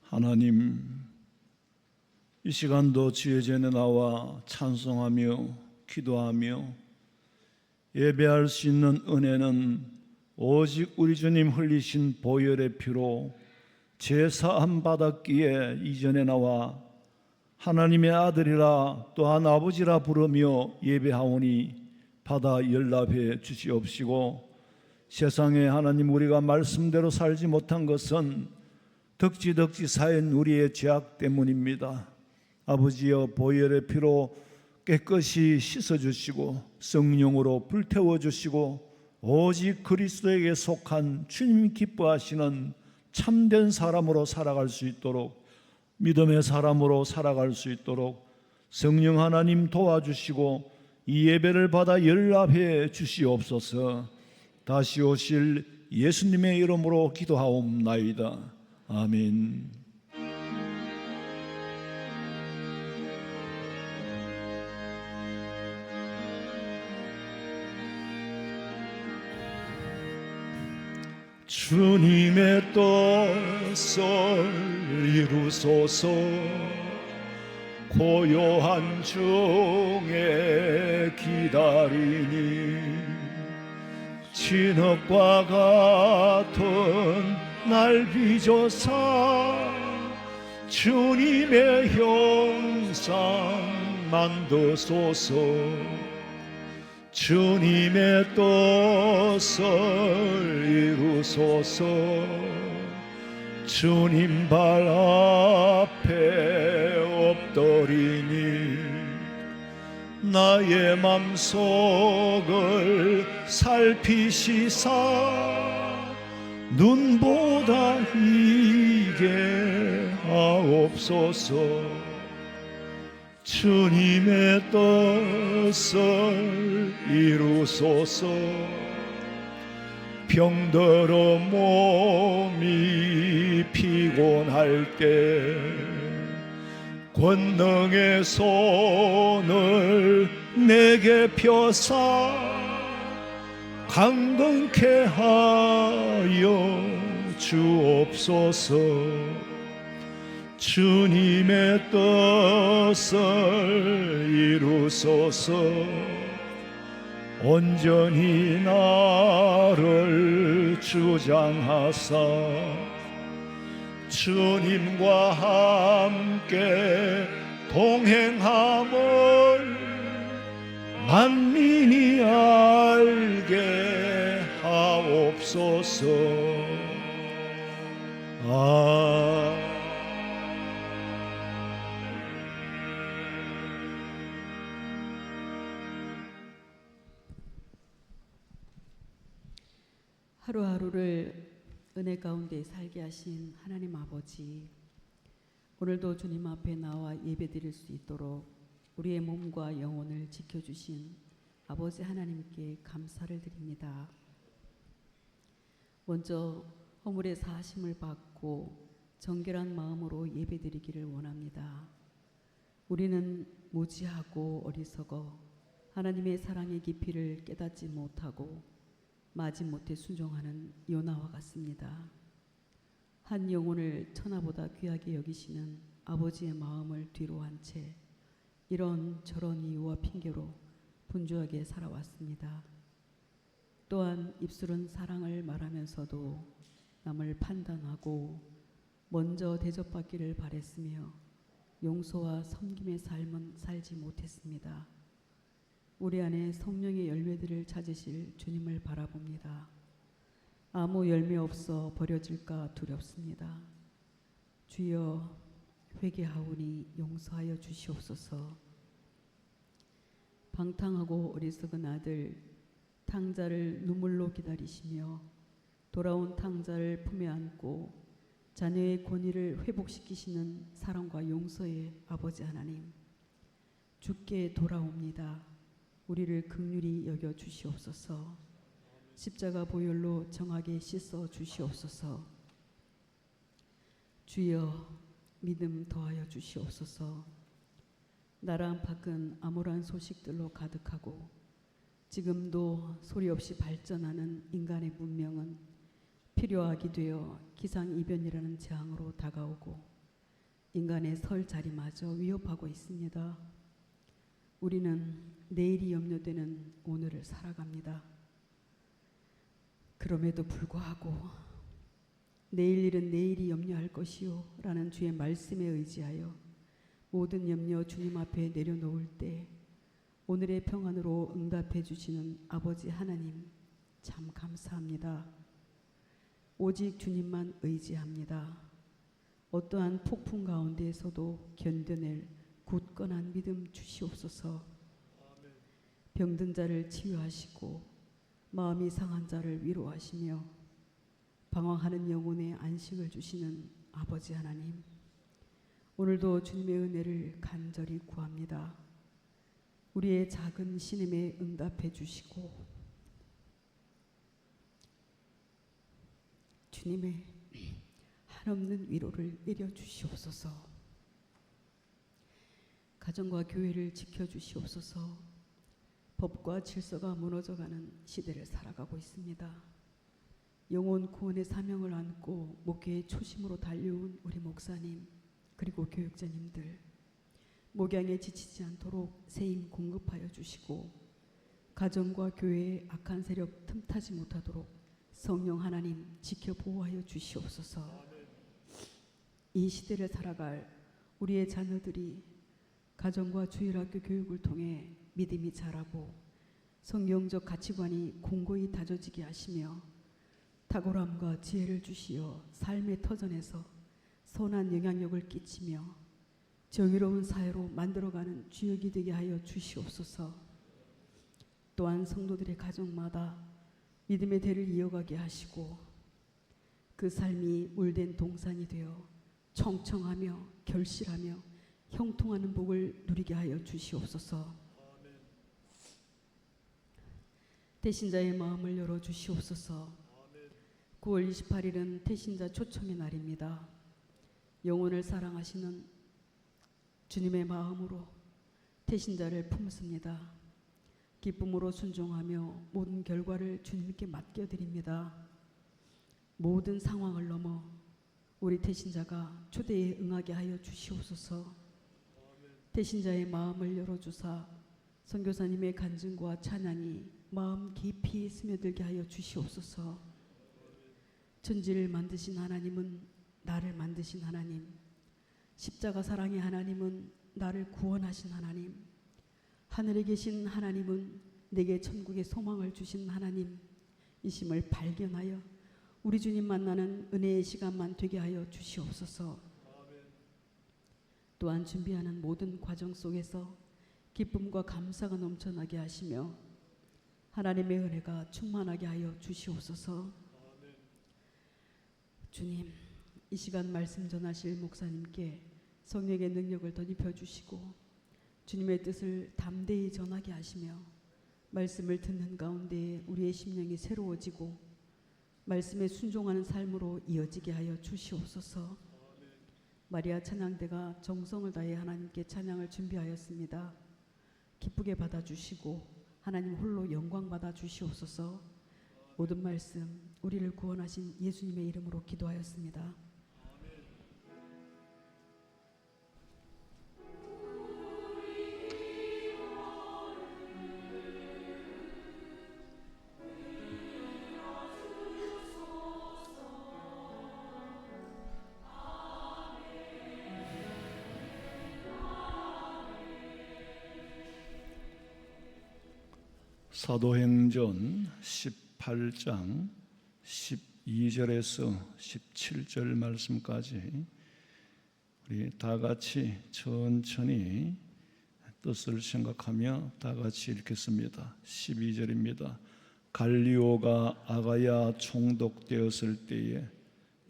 하나님, 이 시간도 주의 전에 나와 찬송하며 기도하며 예배할 수 있는 은혜는 오직 우리 주님 흘리신 보혈의 피로 제사함 받았기에 이전에 나와 하나님의 아들이라 또한 아버지라 부르며 예배하오니 받아 연락해 주시옵시고, 세상에 하나님 우리가 말씀대로 살지 못한 것은 덕지덕지 쌓인 우리의 죄악 때문입니다. 아버지여, 보혈의 피로 깨끗이 씻어주시고 성령으로 불태워주시고 오직 그리스도에게 속한 주님 기뻐하시는 참된 사람으로 살아갈 수 있도록, 믿음의 사람으로 살아갈 수 있도록 성령 하나님 도와주시고 이 예배를 받아 연락해 주시옵소서. 다시 오실 예수님의 이름으로 기도하옵나이다. 아멘. 주님의 뜻을 이루소서. 고요한 중에 기다리니 진흙과 같은 날 빚어사 주님의 형상 만드소서. 주님의 뜻을 이루소서. 주님 발 앞에 엎드리니 나의 맘속을 살피시사 눈보다 이게 하옵소서. 주님의 뜻을 이루소서. 병들어 몸이 피곤할 때 권능의 손을 내게 펴사 강건케 하여 주옵소서. 주님의 뜻을 이루소서. 온전히 나를 주장하사 주님과 함께 동행함을 만민이 알게 하옵소서. 하루하루를 은혜 가운데 살게 하신 하나님 아버지, 오늘도 주님 앞에 나와 예배드릴 수 있도록 우리의 몸과 영혼을 지켜주신 아버지 하나님께 감사를 드립니다. 먼저 허물의 사하심을 받고 정결한 마음으로 예배드리기를 원합니다. 우리는 무지하고 어리석어 하나님의 사랑의 깊이를 깨닫지 못하고 마지못해 순종하는 요나와 같습니다. 한 영혼을 천하보다 귀하게 여기시는 아버지의 마음을 뒤로 한 채 이런 저런 이유와 핑계로 분주하게 살아왔습니다. 또한 입술은 사랑을 말하면서도 남을 판단하고 먼저 대접받기를 바랬으며 용서와 섬김의 삶은 살지 못했습니다. 우리 안에 성령의 열매들을 찾으실 주님을 바라봅니다. 아무 열매 없어 버려질까 두렵습니다. 주여, 회개하오니 용서하여 주시옵소서. 방탕하고 어리석은 아들 탕자를 눈물로 기다리시며 돌아온 탕자를 품에 안고 자녀의 권위를 회복시키시는 사랑과 용서의 아버지 하나님, 주께 돌아옵니다. 우리를 긍휼히 여겨 주시옵소서. 십자가 보혈로 정하게 씻어 주시옵소서. 주여, 믿음 더하여 주시옵소서. 나라 안팎은 암울한 소식들로 가득하고 지금도 소리 없이 발전하는 인간의 문명은 필요하게 되어 기상이변이라는 재앙으로 다가오고 인간의 설 자리마저 위협하고 있습니다. 우리는 내일이 염려되는 오늘을 살아갑니다. 그럼에도 불구하고 내일 일은 내일이 염려할 것이요 라는 주의 말씀에 의지하여 모든 염려 주님 앞에 내려놓을 때 오늘의 평안으로 응답해 주시는 아버지 하나님 참 감사합니다. 오직 주님만 의지합니다. 어떠한 폭풍 가운데에서도 견뎌낼 굳건한 믿음 주시옵소서. 병든 자를 치유하시고 마음이 상한 자를 위로하시며 방황하는 영혼에 안식을 주시는 아버지 하나님, 오늘도 주님의 은혜를 간절히 구합니다. 우리의 작은 신음에 응답해 주시고 주님의 한없는 위로를 내려 주시옵소서. 가정과 교회를 지켜 주시옵소서. 법과 질서가 무너져가는 시대를 살아가고 있습니다. 영혼 구원의 사명을 안고 목회의 초심으로 달려온 우리 목사님 그리고 교육자님들, 목양에 지치지 않도록 세임 공급하여 주시고 가정과 교회의 악한 세력 틈타지 못하도록 성령 하나님 지켜 보호하여 주시옵소서. 이 시대를 살아갈 우리의 자녀들이 가정과 주일학교 교육을 통해 믿음이 자라고 성경적 가치관이 공고히 다져지게 하시며 탁월함과 지혜를 주시어 삶의 터전에서 선한 영향력을 끼치며 정의로운 사회로 만들어가는 주역이 되게 하여 주시옵소서. 또한 성도들의 가정마다 믿음의 대를 이어가게 하시고 그 삶이 물된 동산이 되어 청청하며 결실하며 형통하는 복을 누리게 하여 주시옵소서. 태신자의 마음을 열어 주시옵소서. 9월 28일은 태신자 초청의 날입니다. 영혼을 사랑하시는 주님의 마음으로 태신자를 품습니다. 기쁨으로 순종하며 모든 결과를 주님께 맡겨드립니다. 모든 상황을 넘어 우리 태신자가 초대에 응하게 하여 주시옵소서. 태신자의 마음을 열어주사 선교사님의 간증과 찬양이 마음 깊이 스며들게 하여 주시옵소서. 천지를 만드신 하나님은 나를 만드신 하나님, 십자가 사랑의 하나님은 나를 구원하신 하나님, 하늘에 계신 하나님은 내게 천국의 소망을 주신 하나님이심을 발견하여 우리 주님 만나는 은혜의 시간만 되게 하여 주시옵소서. 또한 준비하는 모든 과정 속에서 기쁨과 감사가 넘쳐나게 하시며 하나님의 은혜가 충만하게 하여 주시옵소서. 주님, 이 시간 말씀 전하실 목사님께 성령의 능력을 덧입혀 주시고 주님의 뜻을 담대히 전하게 하시며 말씀을 듣는 가운데 우리의 심령이 새로워지고 말씀에 순종하는 삶으로 이어지게 하여 주시옵소서. 마리아 찬양대가 정성을 다해 하나님께 찬양을 준비하였습니다. 기쁘게 받아주시고 하나님 홀로 영광 받아주시옵소서. 모든 말씀 우리를 구원하신 예수님의 이름으로 기도하였습니다. 사도행전 18장 12절에서 17절 말씀까지 우리 다 같이 천천히 뜻을 생각하며 다 같이 읽겠습니다. 12절입니다. 갈리오가 아가야 총독되었을 때에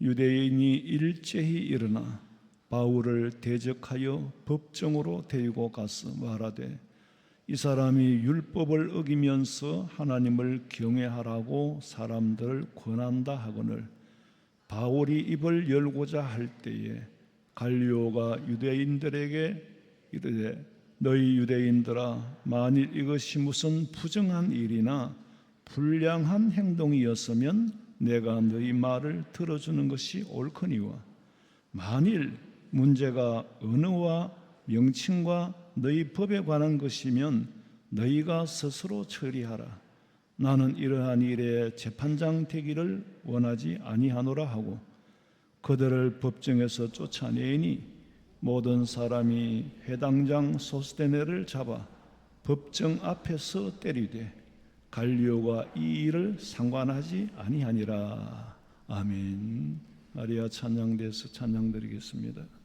유대인이 일제히 일어나 바울을 대적하여 법정으로 데리고 가서 말하되 이 사람이 율법을 어기면서 하나님을 경외하라고 사람들을 권한다 하거늘 바울이 입을 열고자 할 때에 갈리오가 유대인들에게 이르되 너희 유대인들아 만일 이것이 무슨 부정한 일이나 불량한 행동이었으면 내가 너희 말을 들어주는 것이 옳거니와 만일 문제가 언어와 명칭과 너희 법에 관한 것이면 너희가 스스로 처리하라. 나는 이러한 일에 재판장 되기를 원하지 아니하노라 하고 그들을 법정에서 쫓아내니 모든 사람이 회당장 소스데네를 잡아 법정 앞에서 때리되 갈리오가 이 일을 상관하지 아니하니라. 아멘. 마리아 찬양대에서 찬양드리겠습니다.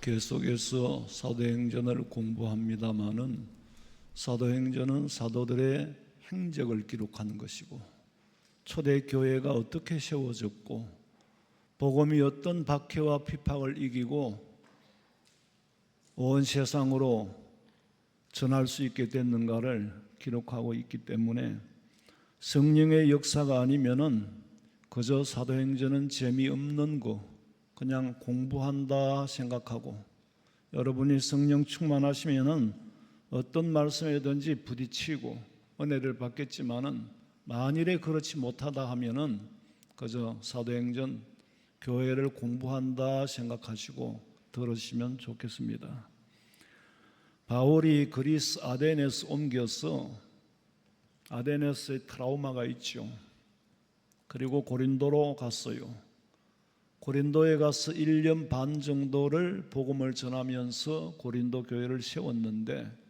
계속해서 사도행전을 공부합니다마는 사도행전은 사도들의 행적을 기록하는 것이고 초대교회가 어떻게 세워졌고 복음이 어떤 박해와 핍박을 이기고 온 세상으로 전할 수 있게 됐는가를 기록하고 있기 때문에 성령의 역사가 아니면은 그저 사도행전은 재미없는 거 그냥 공부한다 생각하고 여러분이 성령 충만하시면은 어떤 말씀이든지 부딪히고 은혜를 받겠지만은 만일에 그렇지 못하다 하면은 그저 사도행전 교회를 공부한다 생각하시고 들으시면 좋겠습니다. 바울이 그리스 아데네스 옮겨서 아데네스에 트라우마가 있죠. 그리고 고린도로 갔어요. 고린도에 가서 1년 반 정도를 복음을 전하면서 고린도 교회를 세웠는데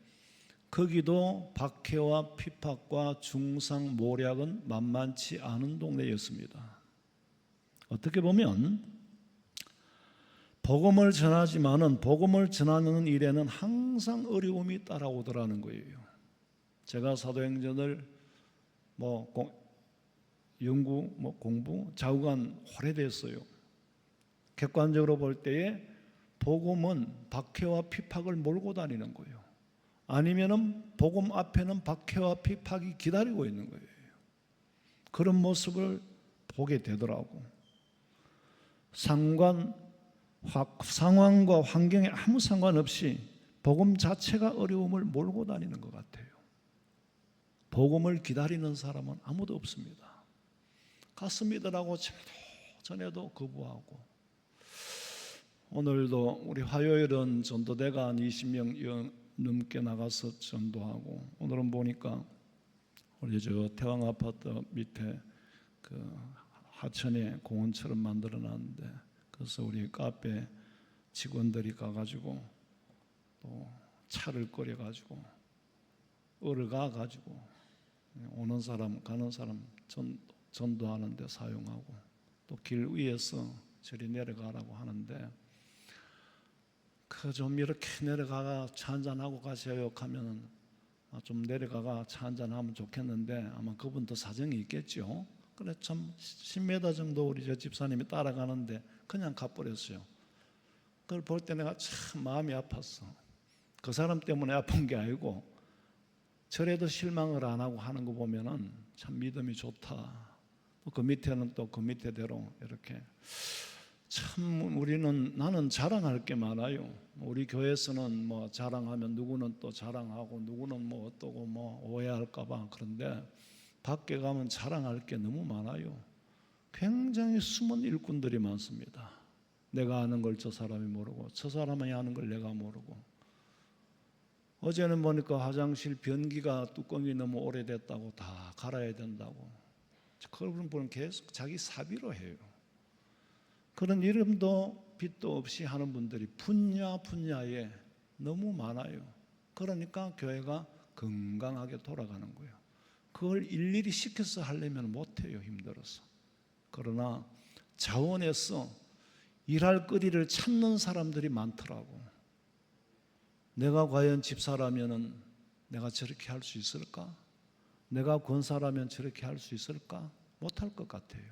거기도 박해와 핍박과 중상 모략은 만만치 않은 동네였습니다. 어떻게 보면 복음을 전하지만은 복음을 전하는 일에는 항상 어려움이 따라오더라는 거예요. 제가 사도행전을 연구, 공부, 좌우간 오래됐어요. 객관적으로 볼 때에 복음은 박해와 핍박을 몰고 다니는 거예요. 아니면은 복음 앞에는 박해와 핍박이 기다리고 있는 거예요. 그런 모습을 보게 되더라고. 상황과 환경에 아무 상관없이 복음 자체가 어려움을 몰고 다니는 것 같아요. 복음을 기다리는 사람은 아무도 없습니다. 갔습니다라고 전에도 거부하고, 오늘도 우리 화요일은 전도대가 한 20명 넘게 나가서 전도하고, 오늘은 보니까 우리 저 태왕 아파트 밑에 그 하천에 공원처럼 만들어 놨는데, 그래서 우리 카페 직원들이 가가지고 또 차를 끓여가지고 가가지고 오는 사람 가는 사람 전도하는 데 사용하고, 또 길 위에서 저리 내려가라고 하는데 그 좀 이렇게 내려가가 차 한잔하고 가세요 하면은 좀 내려가가 차 한잔하면 좋겠는데 아마 그분도 사정이 있겠죠. 그래 참 10m 정도 우리 저 집사님이 따라가는데 그냥 가버렸어요. 그걸 볼 때 내가 참 마음이 아팠어. 그 사람 때문에 아픈 게 아니고 저래도 실망을 안 하고 하는 거 보면은 참 믿음이 좋다. 그 밑에는 또 그 밑에대로 이렇게 참 나는 자랑할 게 많아요. 우리 교회에서는 뭐 자랑하면 누구는 또 자랑하고 누구는 뭐 어떠고 뭐 오해할까봐. 그런데 밖에 가면 자랑할 게 너무 많아요. 굉장히 숨은 일꾼들이 많습니다. 내가 아는 걸 저 사람이 모르고 저 사람이 아는 걸 내가 모르고. 어제는 보니까 화장실 변기가 뚜껑이 너무 오래됐다고 다 갈아야 된다고. 그런 분은 계속 자기 사비로 해요. 그런 이름도 빛도 없이 하는 분들이 분야에 너무 많아요. 그러니까 교회가 건강하게 돌아가는 거예요. 그걸 일일이 시켜서 하려면 못해요. 힘들어서. 그러나 자원에서 일할 거리를 찾는 사람들이 많더라고. 내가 과연 집사라면은 내가 저렇게 할 수 있을까? 내가 권사라면 저렇게 할 수 있을까? 못할 것 같아요.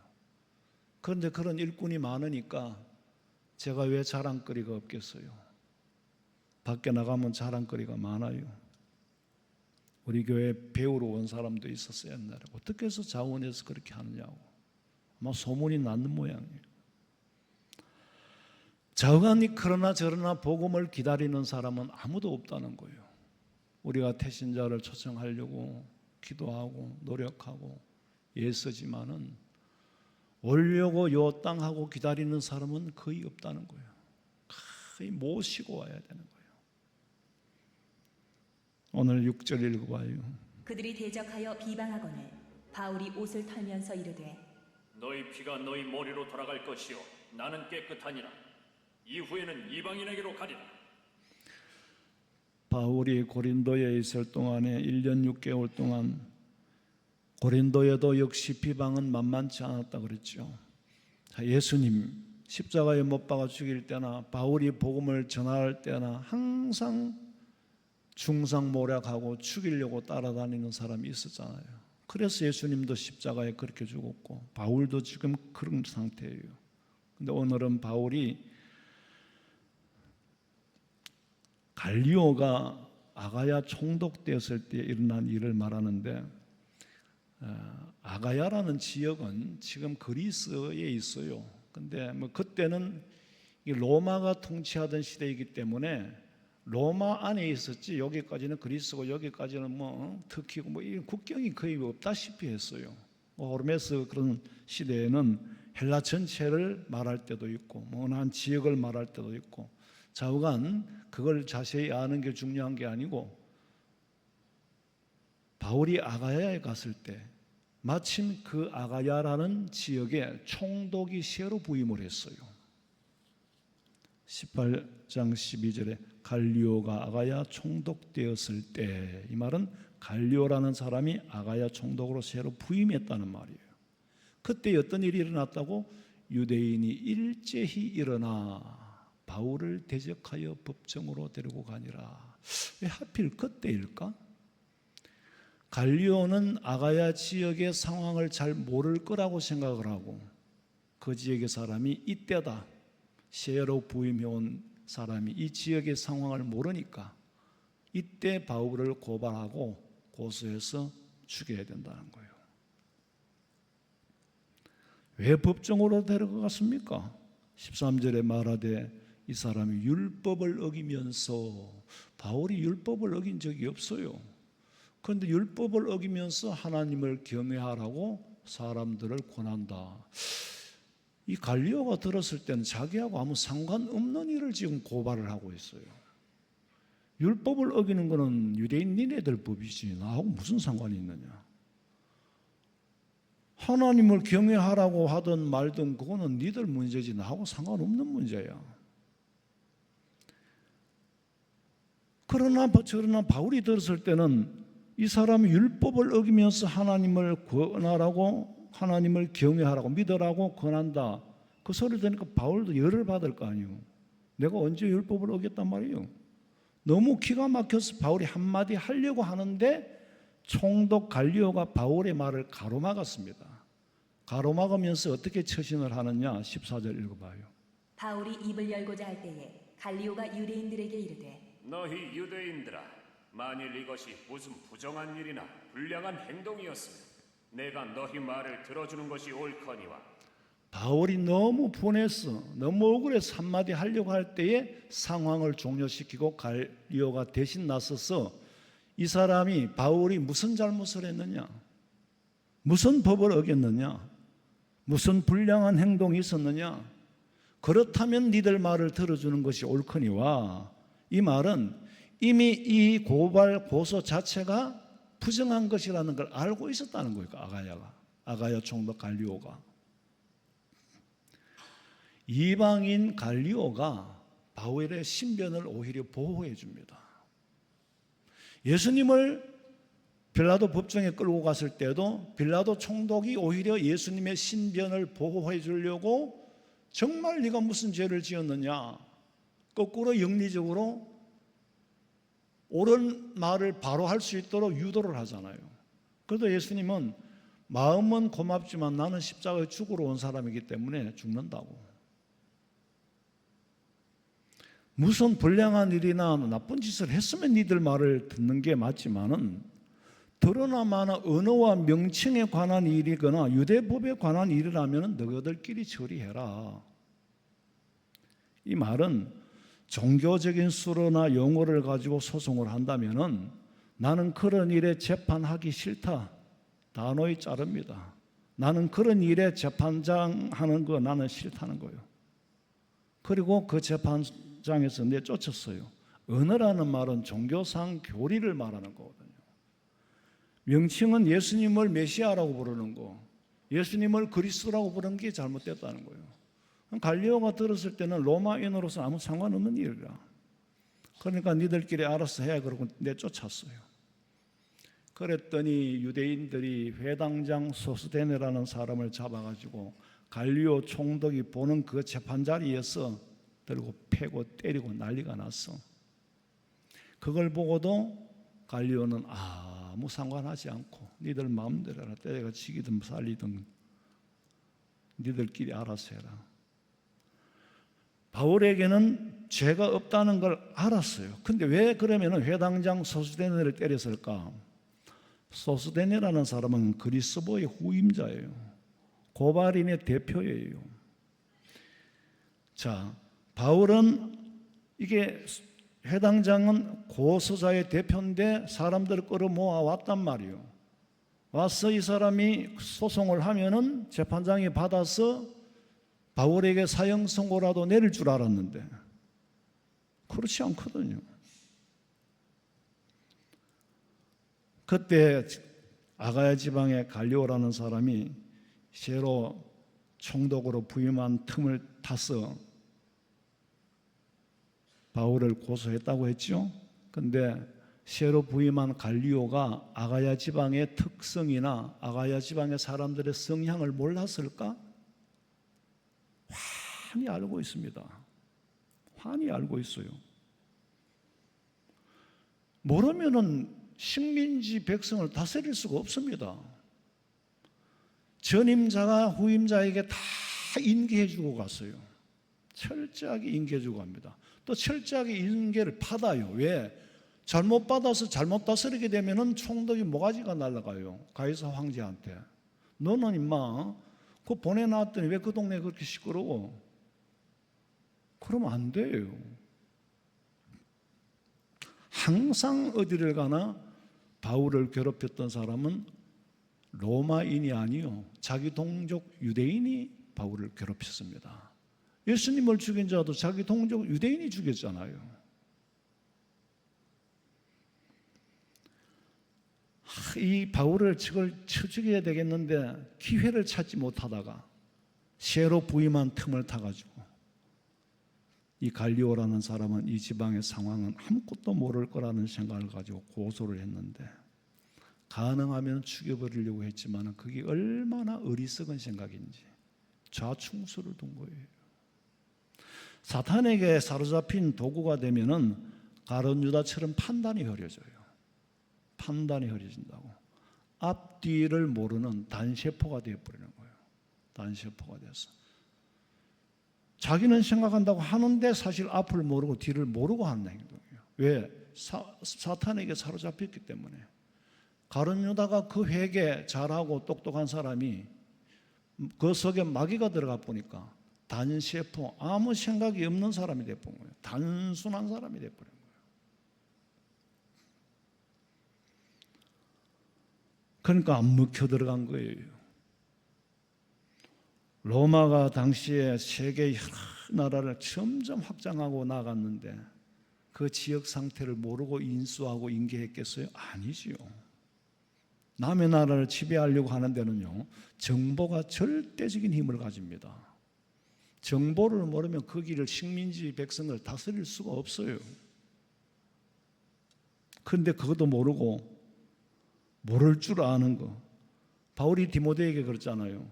그런데 그런 일꾼이 많으니까 제가 왜 자랑거리가 없겠어요? 밖에 나가면 자랑거리가 많아요. 우리 교회 배우러 온 사람도 있었어요. 옛날에. 어떻게 해서 자원에서 그렇게 하느냐고 아마 소문이 났는 모양이에요. 자원이 그러나 저러나 복음을 기다리는 사람은 아무도 없다는 거예요. 우리가 태신자를 초청하려고 기도하고 노력하고 애쓰지만은 오려고 요 땅하고 기다리는 사람은 거의 없다는 거예요. 거의 모시고 와야 되는 거예요. 오늘 6절 읽어봐요. 그들이 대적하여 비방하거늘 바울이 옷을 털면서 이르되 너희 피가 너희 머리로 돌아갈 것이요 나는 깨끗하니라. 이후에는 이방인에게로 가리라. 바울이 고린도에 있을 동안에 1년 6개월 동안 고린도에도 역시 비방은 만만치 않았다 그랬죠. 예수님 십자가에 못 박아 죽일 때나 바울이 복음을 전할 때나 항상 중상모략하고 죽이려고 따라다니는 사람이 있었잖아요. 그래서 예수님도 십자가에 그렇게 죽었고 바울도 지금 그런 상태예요. 근데 오늘은 바울이 갈리오가 아가야 총독되었을 때 일어난 일을 말하는데, 아가야라는 지역은 지금 그리스에 있어요. 근데 그때는 로마가 통치하던 시대이기 때문에 로마 안에 있었지 여기까지는 그리스고 여기까지는 뭐 터키고 뭐 이 국경이 거의 없다시피 했어요. 호르메스 그런 시대에는 헬라 전체를 말할 때도 있고 뭐 어느 한 지역을 말할 때도 있고 좌우간 그걸 자세히 아는 게 중요한 게 아니고 바울이 아가야에 갔을 때 마침 그 아가야라는 지역에 총독이 새로 부임을 했어요. 18장 12절에 갈리오가 아가야 총독 되었을 때, 이 말은 갈리오라는 사람이 아가야 총독으로 새로 부임했다는 말이에요. 그때 어떤 일이 일어났다고? 유대인이 일제히 일어나 바울을 대적하여 법정으로 데리고 가니라. 왜 하필 그때일까? 갈리오는 아가야 지역의 상황을 잘 모를 거라고 생각을 하고 그 지역의 사람이 이때다, 새로 부임해온 사람이 이 지역의 상황을 모르니까 이때 바울을 고발하고 고소해서 죽여야 된다는 거예요. 왜 법정으로 데려갔습니까? 13절에 말하되 이 사람이 율법을 어기면서, 바울이 율법을 어긴 적이 없어요. 그런데 율법을 어기면서 하나님을 경외하라고 사람들을 권한다. 이 갈리오가 들었을 때는 자기하고 아무 상관없는 일을 지금 고발을 하고 있어요. 율법을 어기는 것은 유대인 니네들 법이지 나하고 무슨 상관이 있느냐. 하나님을 경외하라고 하든 말든 그거는 니들 문제지 나하고 상관없는 문제야. 그러나 바울이 들었을 때는 이 사람이 율법을 어기면서 하나님을 권하라고, 하나님을 경외하라고, 믿으라고 권한다. 그 소리 들으니까 바울도 열을 받을 거 아니에요. 내가 언제 율법을 어겼단 말이에요. 너무 기가 막혀서 바울이 한마디 하려고 하는데 총독 갈리오가 바울의 말을 가로막았습니다. 가로막으면서 어떻게 처신을 하느냐, 14절 읽어봐요. 바울이 입을 열고자 할 때에 갈리오가 유대인들에게 이르되 너희 유대인들아, 만일 이것이 무슨 부정한 일이나 불량한 행동이었으면 내가 너희 말을 들어주는 것이 옳거니와. 바울이 너무 분해서 너무 억울해서 한마디 하려고 할 때에 상황을 종료시키고 갈리오가 대신 나서서 이 사람이 바울이 무슨 잘못을 했느냐, 무슨 법을 어겼느냐, 무슨 불량한 행동이 있었느냐, 그렇다면 니들 말을 들어주는 것이 옳거니와, 이 말은 이미 이 고발 고소 자체가 부정한 것이라는 걸 알고 있었다는 거예요. 아가야 총독 갈리오가. 이방인 갈리오가 바울의 신변을 오히려 보호해 줍니다. 예수님을 빌라도 법정에 끌고 갔을 때도 빌라도 총독이 오히려 예수님의 신변을 보호해 주려고 정말 네가 무슨 죄를 지었느냐, 거꾸로 영리적으로 옳은 말을 바로 할 수 있도록 유도를 하잖아요. 그래도 예수님은 마음은 고맙지만 나는 십자가에 죽으러 온 사람이기 때문에 죽는다고. 무슨 불량한 일이나 나쁜 짓을 했으면 니들 말을 듣는 게 맞지만은 드러나 마나 언어와 명칭에 관한 일이거나 유대법에 관한 일이라면 너희들끼리 처리해라. 이 말은 종교적인 수로나 용어를 가지고 소송을 한다면은 나는 그런 일에 재판하기 싫다, 단호히 자릅니다. 나는 그런 일에 재판장 하는 거 나는 싫다는 거예요. 그리고 그 재판장에서 내쫓았어요. 언어라는 말은 종교상 교리를 말하는 거거든요. 명칭은 예수님을 메시아라고 부르는 거, 예수님을 그리스도라고 부르는 게 잘못됐다는 거예요. 갈리오가 들었을 때는 로마인으로서 아무 상관없는 일이라. 그러니까 니들끼리 알아서 해 그러고 내쫓았어요. 그랬더니 유대인들이 회당장 소스데네라는 사람을 잡아가지고 갈리오 총독이 보는 그 재판 자리에서 들고 패고 때리고 난리가 났어. 그걸 보고도 갈리오는 아무 상관하지 않고 니들 마음대로 해라, 때가 치기든 살리든 니들끼리 알아서 해라. 바울에게는 죄가 없다는 걸 알았어요. 근데 왜 그러면 회당장 소스데네를 때렸을까? 소스데네라는 사람은 그리스도의 후임자예요. 고발인의 대표예요. 자, 바울은 이게 해당장은 고소자의 대표인데 사람들을 끌어모아 왔단 말이에요. 와서 이 사람이 소송을 하면은 재판장이 받아서 바울에게 사형 선고라도 내릴 줄 알았는데 그렇지 않거든요. 그때 아가야 지방의 갈리오라는 사람이 쉐로 총독으로 부임한 틈을 타서 바울을 고소했다고 했죠. 근데 쉐로 부임한 갈리오가 아가야 지방의 특성이나 아가야 지방의 사람들의 성향을 몰랐을까? 환히 알고 있습니다. 환히 알고 있어요. 모르면은 식민지 백성을 다스릴 수가 없습니다. 전임자가 후임자에게 다 인계해 주고 갔어요. 철저하게 인계해 주고 갑니다. 또 철저하게 인계를 받아요. 왜? 잘못 받아서 잘못 다스리게 되면은 총독이 모가지가 날아가요. 가이사 황제한테. 너는 임마 그거 보내놨더니 왜 그 동네 그렇게 시끄러워? 그러면 안 돼요. 항상 어디를 가나 바울을 괴롭혔던 사람은 로마인이 아니요, 자기 동족 유대인이 바울을 괴롭혔습니다. 예수님을 죽인 자도 자기 동족 유대인이 죽였잖아요. 이 바울을 쳐 죽여야 되겠는데 기회를 찾지 못하다가 쉐로 부임한 틈을 타가지고 이 갈리오라는 사람은 이 지방의 상황은 아무것도 모를 거라는 생각을 가지고 고소를 했는데 가능하면 죽여버리려고 했지만 그게 얼마나 어리석은 생각인지 좌충수를 둔 거예요. 사탄에게 사로잡힌 도구가 되면은 가룟 유다처럼 판단이 흐려져요. 판단이 흐려진다고. 앞뒤를 모르는 단세포가 되어버리는 거예요. 단세포가 돼서 자기는 생각한다고 하는데 사실 앞을 모르고 뒤를 모르고 하는 행동이에요. 왜? 사탄에게 사로잡혔기 때문에. 가룟 유다가 그 회개 잘하고 똑똑한 사람이 그 속에 마귀가 들어가 보니까 단세포, 아무 생각이 없는 사람이 돼버린 거예요. 단순한 사람이 돼버린 거예요. 그러니까 안 먹혀 들어간 거예요. 로마가 당시에 세계 여러 나라를 점점 확장하고 나갔는데 그 지역 상태를 모르고 인수하고 인계했겠어요? 아니지요. 남의 나라를 지배하려고 하는 데는요, 정보가 절대적인 힘을 가집니다. 정보를 모르면 그 길을 식민지 백성을 다스릴 수가 없어요. 그런데 그것도 모르고 모를 줄 아는 거. 바울이 디모데에게 그랬잖아요.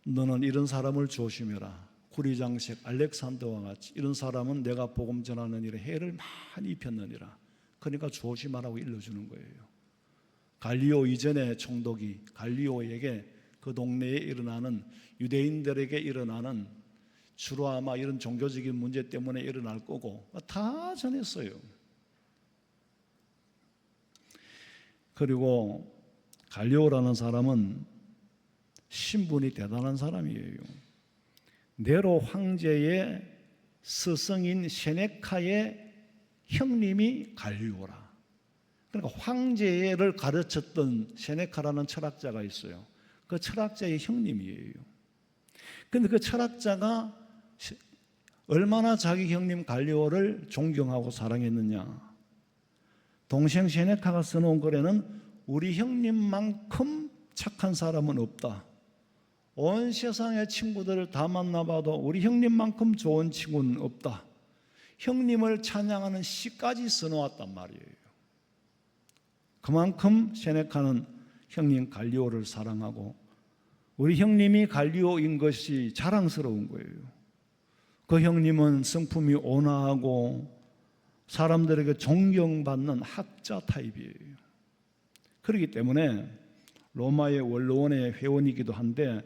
너는 이런 사람을 조심해라. 구리장색 알렉산더와 같이 이런 사람은 내가 복음 전하는 일에 해를 많이 입혔느니라. 그러니까 조심하라고 일러주는 거예요. 갈리오 이전의 총독이 갈리오에게 그 동네에 일어나는 유대인들에게 일어나는 주로 아마 이런 종교적인 문제 때문에 일어날 거고 다 전했어요. 그리고 갈리오라는 사람은 신분이 대단한 사람이에요. 네로 황제의 스승인 세네카의 형님이 갈리오라. 그러니까 황제를 가르쳤던 세네카라는 철학자가 있어요. 그 철학자의 형님이에요. 그런데 그 철학자가 얼마나 자기 형님 갈리오를 존경하고 사랑했느냐. 동생 세네카가 써놓은 글에는 우리 형님만큼 착한 사람은 없다. 온 세상의 친구들을 다 만나봐도 우리 형님만큼 좋은 친구는 없다. 형님을 찬양하는 시까지 써놓았단 말이에요. 그만큼 세네카는 형님 갈리오를 사랑하고 우리 형님이 갈리오인 것이 자랑스러운 거예요. 그 형님은 성품이 온화하고 사람들에게 존경받는 학자 타입이에요. 그렇기 때문에 로마의 원로원의 회원이기도 한데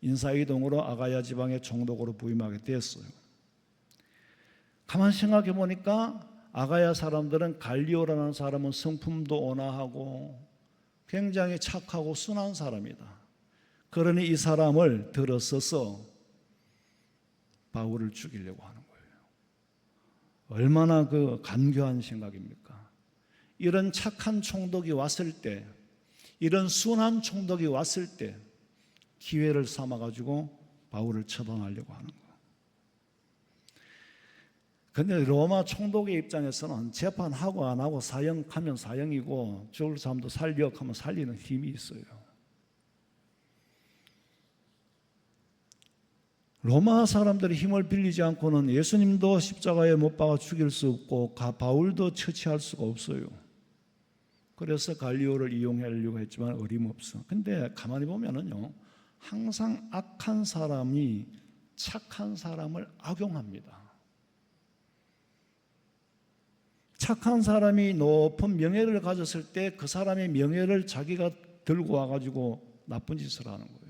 인사이동으로 아가야 지방의 총독으로 부임하게 됐어요. 가만 생각해 보니까 아가야 사람들은 갈리오라는 사람은 성품도 온화하고 굉장히 착하고 순한 사람이다. 그러니 이 사람을 들어서서 바울을 죽이려고 하는 거예요. 얼마나 그 간교한 생각입니까? 이런 착한 총독이 왔을 때, 이런 순한 총독이 왔을 때 기회를 삼아가지고 바울을 처방하려고 하는 거예요. 근데 로마 총독의 입장에서는 재판하고 안 하고 사형하면 사형이고 죽을 사람도 살려 하면 살리는 힘이 있어요. 로마 사람들의 힘을 빌리지 않고는 예수님도 십자가에 못 박아 죽일 수 없고 바울도 처치할 수가 없어요. 그래서 갈리오를 이용하려고 했지만 어림없어. 근데 가만히 보면은요, 항상 악한 사람이 착한 사람을 악용합니다. 착한 사람이 높은 명예를 가졌을 때 그 사람의 명예를 자기가 들고 와가지고 나쁜 짓을 하는 거예요.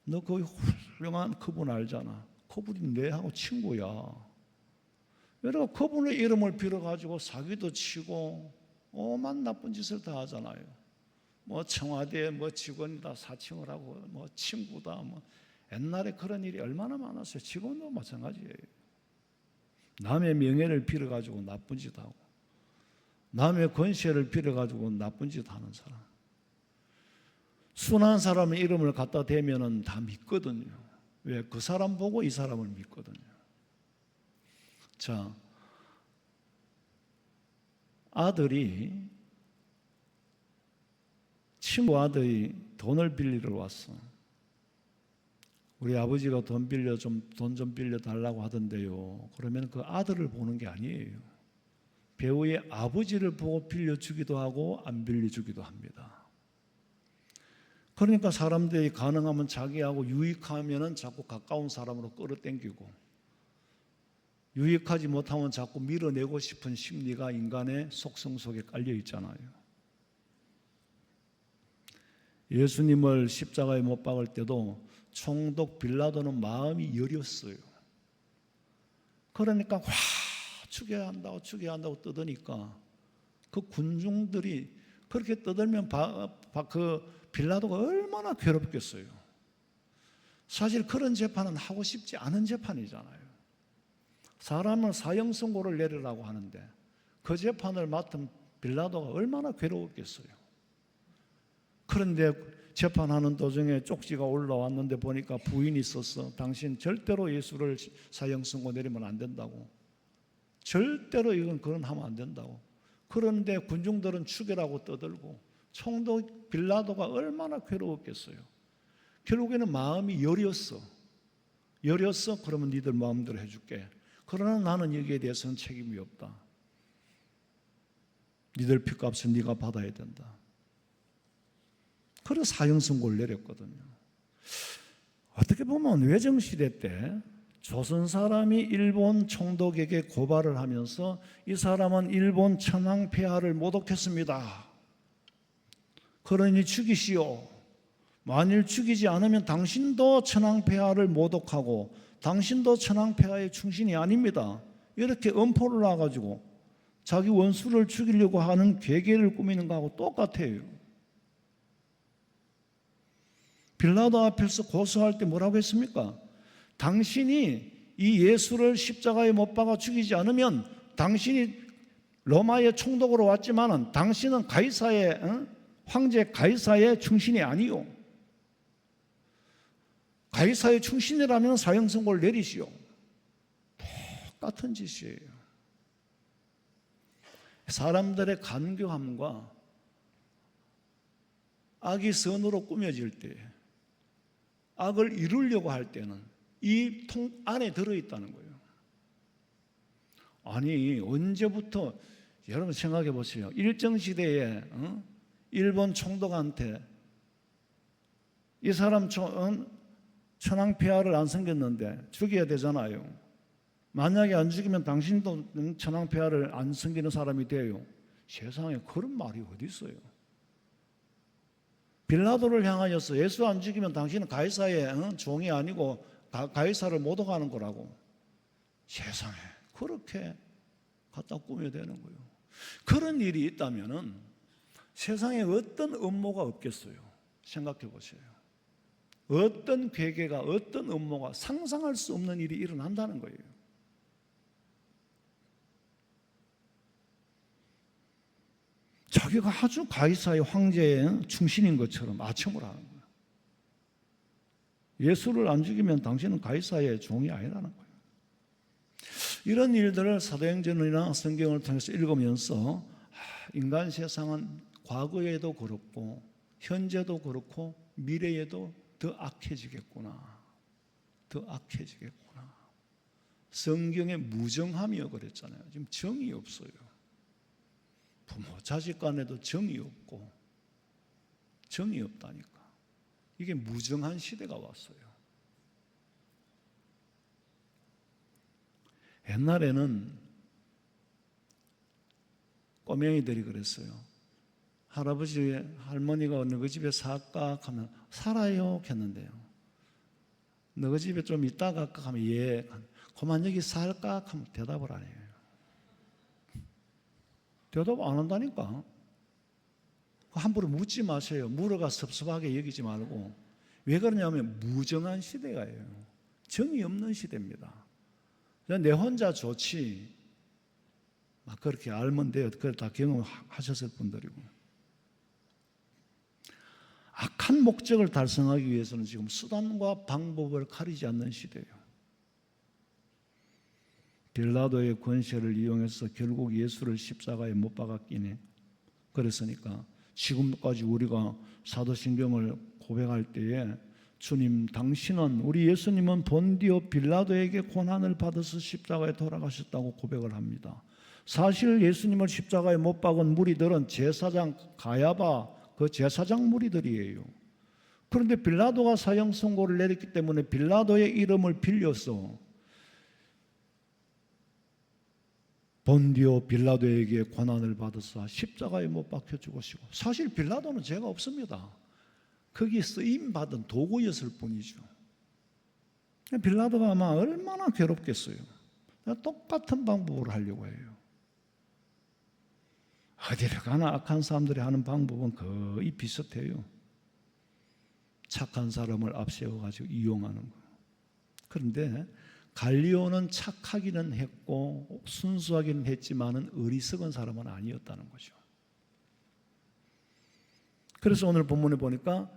너 그 훌륭한 그분 알잖아. 그분이 내하고 친구야. 여러분 그분의 이름을 빌어가지고 사기도 치고 오만 나쁜 짓을 다 하잖아요. 뭐 청와대 뭐 직원이다 사칭을 하고 뭐 친구다 뭐 옛날에 그런 일이 얼마나 많았어요. 지금도 마찬가지예요. 남의 명예를 빌어가지고 나쁜 짓 하고 남의 권세를 빌어가지고 나쁜 짓 하는 사람. 순한 사람의 이름을 갖다 대면은 다 믿거든요. 왜? 그 사람 보고 이 사람을 믿거든요. 자, 아들이 친구 아들이 돈을 빌리러 왔어. 우리 아버지가 돈 좀 빌려 달라고 하던데요. 그러면 그 아들을 보는 게 아니에요. 배우의 아버지를 보고 빌려주기도 하고 안 빌려주기도 합니다. 그러니까 사람들이 가능하면 자기하고 유익하면은 자꾸 가까운 사람으로 끌어당기고 유익하지 못하면 자꾸 밀어내고 싶은 심리가 인간의 속성 속에 깔려 있잖아요. 예수님을 십자가에 못 박을 때도 총독 빌라도는 마음이 여렸어요. 그러니까 와 죽여야 한다고 떠드니까 그 군중들이 그렇게 떠들면 그 빌라도가 얼마나 괴롭겠어요. 사실 그런 재판은 하고 싶지 않은 재판이잖아요. 사람을 사형 선고를 내리라고 하는데 그 재판을 맡은 빌라도가 얼마나 괴로웠겠어요. 그런데 재판하는 도중에 쪽지가 올라왔는데 보니까 부인이 있었어. 당신 절대로 예수를 사형 선고 내리면 안 된다고. 절대로 그건 하면 안 된다고. 그런데 군중들은 죽여라고 떠들고 총독 빌라도가 얼마나 괴로웠겠어요. 결국에는 마음이 여렸어. 그러면 니들 마음대로 해줄게. 그러나 나는 여기에 대해서는 책임이 없다. 니들 핏값은 네가 받아야 된다. 그래서 사형 선고를 내렸거든요. 어떻게 보면 외정시대 때 조선 사람이 일본 총독에게 고발을 하면서 이 사람은 일본 천황폐하를 모독했습니다. 그러니 죽이시오. 만일 죽이지 않으면 당신도 천황폐하를 모독하고 당신도 천황폐하의 충신이 아닙니다. 이렇게 엄포를 놔가지고 자기 원수를 죽이려고 하는 계계를 꾸미는 거하고 똑같아요. 빌라도 앞에서 고소할 때 뭐라고 했습니까? 당신이 이 예수를 십자가에 못 박아 죽이지 않으면 당신이 로마의 총독으로 왔지만은 당신은 가이사의 황제 가이사의 충신이 아니요. 가이사의 충신이라면 사형 선고를 내리시오. 똑같은 짓이에요. 사람들의 간교함과 악이 선으로 꾸며질 때, 악을 이루려고 할 때는 이 통 안에 들어있다는 거예요. 아니 언제부터 여러분 생각해 보세요. 일정시대에 일본 총독한테 이 사람 천황폐하를 안 섬겼는데 죽여야 되잖아요. 만약에 안 죽이면 당신도 천황폐하를 안 섬기는 사람이 돼요. 세상에 그런 말이 어디 있어요. 빌라도를 향하여서 예수 안 죽이면 당신은 가이사의 종이 아니고 가이사를 모독하는 거라고. 세상에 그렇게 갖다 꾸며대는 거예요. 그런 일이 있다면은 세상에 어떤 음모가 없겠어요. 생각해 보세요. 어떤 괴계가 어떤 음모가 상상할 수 없는 일이 일어난다는 거예요. 자기가 아주 가이사의 황제의 충신인 것처럼 아첨을 하는 거예요. 예수를 안 죽이면 당신은 가이사의 종이 아니라는 거예요. 이런 일들을 사도행전이나 성경을 통해서 읽으면서 인간 세상은 과거에도 그렇고 현재도 그렇고 미래에도 더 악해지겠구나. 더 악해지겠구나. 성경에 무정함이여 그랬잖아요. 지금 정이 없어요. 부모 자식 간에도 정이 없고 정이 없다니까. 이게 무정한 시대가 왔어요. 옛날에는 꼬맹이들이 그랬어요. 할아버지 할머니가 너희 집에 살까 하면 살아요 했는데요. 너희 집에 좀 있다가 하면 예. 그만 여기 살까 하면 대답을 안 해요. 대답 안 한다니까. 함부로 묻지 마세요. 물어가 섭섭하게 여기지 말고. 왜 그러냐면 무정한 시대가예요. 정이 없는 시대입니다. 내 혼자 좋지. 막 그렇게 알면 돼요. 그걸 다 경험하셨을 분들이고. 악한 목적을 달성하기 위해서는 지금 수단과 방법을 가리지 않는 시대예요. 빌라도의 권세를 이용해서 결국 예수를 십자가에 못 박았기네. 그랬으니까 지금까지 우리가 사도신경을 고백할 때에 주님 당신은 우리 예수님은 본디오 빌라도에게 고난을 받아서 십자가에 돌아가셨다고 고백을 합니다. 사실 예수님을 십자가에 못 박은 무리들은 제사장 가야바 그 제사장 무리들이에요. 그런데 빌라도가 사형 선고를 내렸기 때문에 빌라도의 이름을 빌려서 본디오 빌라도에게 고난을 받아서 십자가에 못 박혀 죽으시고, 사실 빌라도는 죄가 없습니다. 거기 쓰임받은 도구였을 뿐이죠. 빌라도가 아마 얼마나 괴롭겠어요. 똑같은 방법으로 하려고 해요. 어디를 가나 악한 사람들이 하는 방법은 거의 비슷해요. 착한 사람을 앞세워가지고 이용하는 거예요. 그런데 갈리오는 착하기는 했고 순수하기는 했지만은 어리석은 사람은 아니었다는 거죠. 그래서 오늘 본문에 보니까